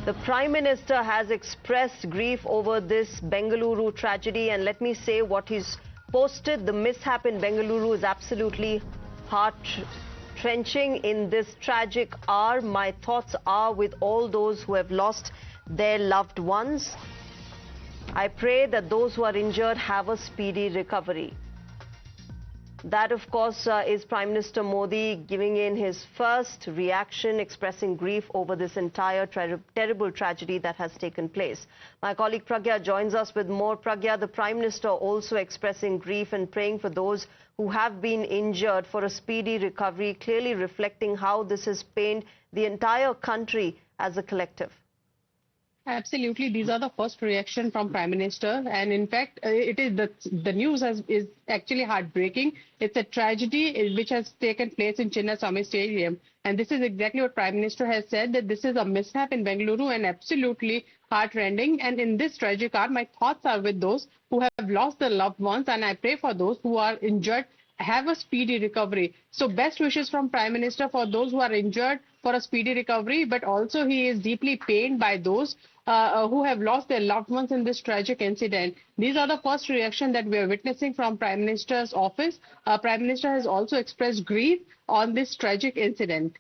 The Prime Minister has expressed grief over this Bengaluru tragedy, and let me say what he's posted. The mishap in Bengaluru is absolutely heart-wrenching. In this tragic hour, my thoughts are with all those who have lost their loved ones. I pray that those who are injured have a speedy recovery. That, of course, is Prime Minister Modi giving in his first reaction, expressing grief over this entire terrible tragedy that has taken place. My colleague Pragya joins us with more. Pragya, the Prime Minister also expressing grief and praying for those who have been injured for a speedy recovery, clearly reflecting how this has pained the entire country as a collective. Absolutely, these are the first reaction from Prime Minister, and in fact, it is the news is actually heartbreaking. It's a tragedy which has taken place in Chinnaswamy Stadium, and this is exactly what Prime Minister has said, that this is a mishap in Bengaluru and absolutely heartrending. And in this tragic hour, my thoughts are with those who have lost their loved ones, and I pray for those who are injured have a speedy recovery. So best wishes from Prime Minister for those who are injured for a speedy recovery, but also he is deeply pained by those who have lost their loved ones in this tragic incident. These are the first reaction that we are witnessing from Prime Minister's office. Prime Minister has also expressed grief on this tragic incident.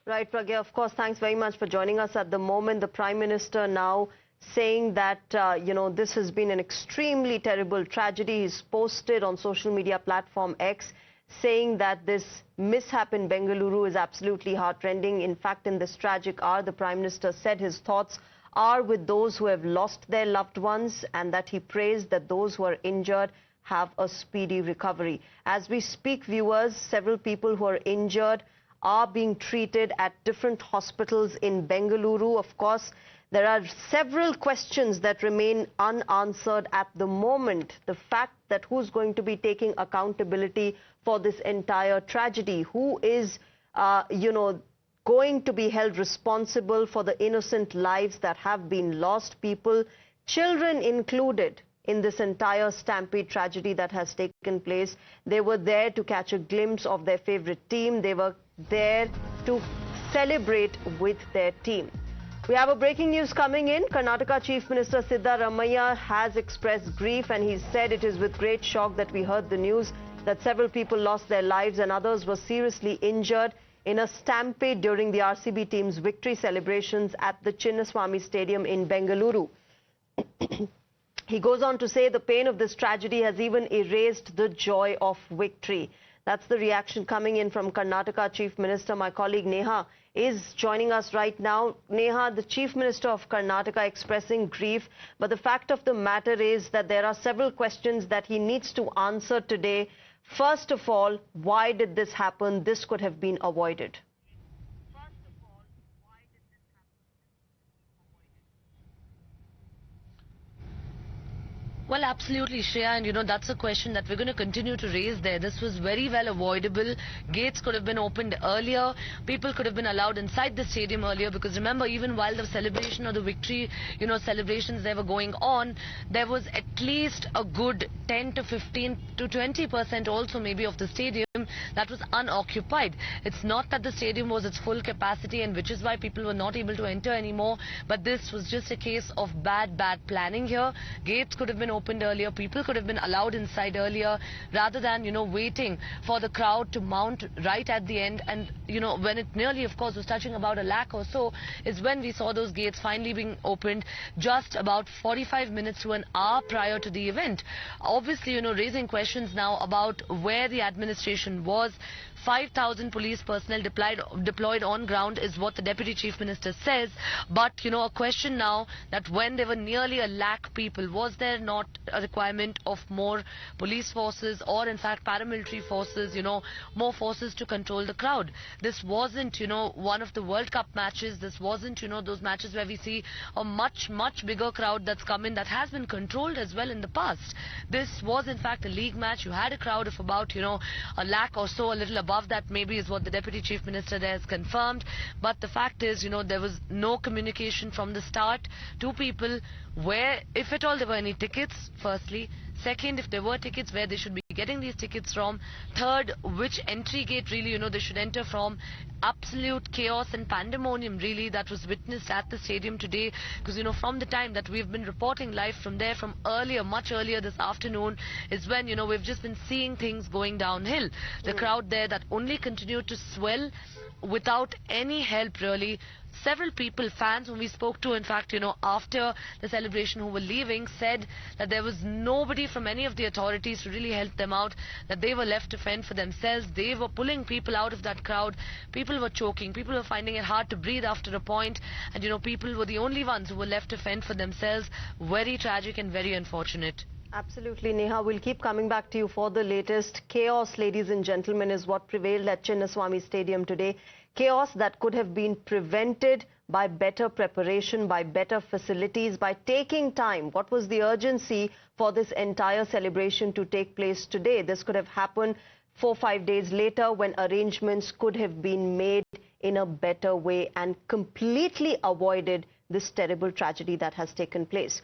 Right, Pragya, of course, thanks very much for joining us at the moment. The Prime Minister now saying that, this has been an extremely terrible tragedy. He's posted on social media platform X saying that this mishap in Bengaluru is absolutely heartrending. In fact, in this tragic hour, the Prime Minister said his thoughts are with those who have lost their loved ones, and that he prays that those who are injured have a speedy recovery. As we speak, viewers, several people who are injured are being treated at different hospitals in Bengaluru. Of course, there are several questions that remain unanswered at the moment. The fact that who's going to be taking accountability for this entire tragedy, who is, going to be held responsible for the innocent lives that have been lost, people, children included, in this entire stampede tragedy that has taken place. They were there to catch a glimpse of their favorite team. They were there to celebrate with their team. We have a breaking news coming in. Karnataka Chief Minister Siddaramaiah has expressed grief, and he said it is with great shock that we heard the news that several people lost their lives and others were seriously injured in a stampede during the RCB team's victory celebrations at the Chinnaswamy Stadium in Bengaluru. He goes on to say the pain of this tragedy has even erased the joy of victory. That's the reaction coming in from Karnataka Chief Minister. My colleague Neha is joining us right now. Neha, the Chief Minister of Karnataka expressing grief, but the fact of the matter is that there are several questions that he needs to answer today. First of all, why did this happen? This could have been avoided. Well, absolutely, Shreya, and that's a question that we're going to continue to raise there. This was very well avoidable. Gates could have been opened earlier. People could have been allowed inside the stadium earlier, because remember, even while the celebration or the victory, celebrations they were going on, there was at least a good 10 to 15 to 20% also maybe of the stadium that was unoccupied. It's not that the stadium was its full capacity, and which is why people were not able to enter anymore, but this was just a case of bad planning here. Gates could have been opened earlier, people could have been allowed inside earlier, rather than waiting for the crowd to mount right at the end. And when it nearly, of course, was touching about 1 lakh or so, is when we saw those gates finally being opened just about 45 minutes to an hour prior to the event. Obviously, raising questions now about where the administration was. 5,000 police personnel deployed on ground is what the Deputy Chief Minister says. But, a question now that when there were nearly 1 lakh people, was there not a requirement of more police forces or, in fact, paramilitary forces, more forces to control the crowd? This wasn't, one of the World Cup matches. This wasn't, those matches where we see a much bigger crowd that's come in that has been controlled as well in the past. This was, in fact, a league match. You had a crowd of about, 1 lakh or so, a little above that maybe is what the Deputy Chief Minister there has confirmed. But the fact is, there was no communication from the start to people where, if at all, there were any tickets, firstly. Second, if there were tickets, where they should be getting these tickets from. Third, which entry gate really, they should enter from. Absolute chaos and pandemonium really that was witnessed at the stadium today, because from the time that we've been reporting live from there, from earlier, much earlier this afternoon, is when we've just been seeing things going downhill. The crowd there that only continued to swell without any help really. Several people, fans whom we spoke to, in fact, after the celebration, who were leaving, said that there was nobody from any of the authorities to really help them out, that they were left to fend for themselves. They were pulling people out of that crowd. People were choking. People were finding it hard to breathe after a point. And, people were the only ones who were left to fend for themselves. Very tragic and very unfortunate. Absolutely, Neha. We'll keep coming back to you for the latest. Chaos, ladies and gentlemen, is what prevailed at Chinnaswamy Stadium today. Chaos that could have been prevented by better preparation, by better facilities, by taking time. What was the urgency for this entire celebration to take place today? This could have happened 4 or 5 days later, when arrangements could have been made in a better way and completely avoided this terrible tragedy that has taken place.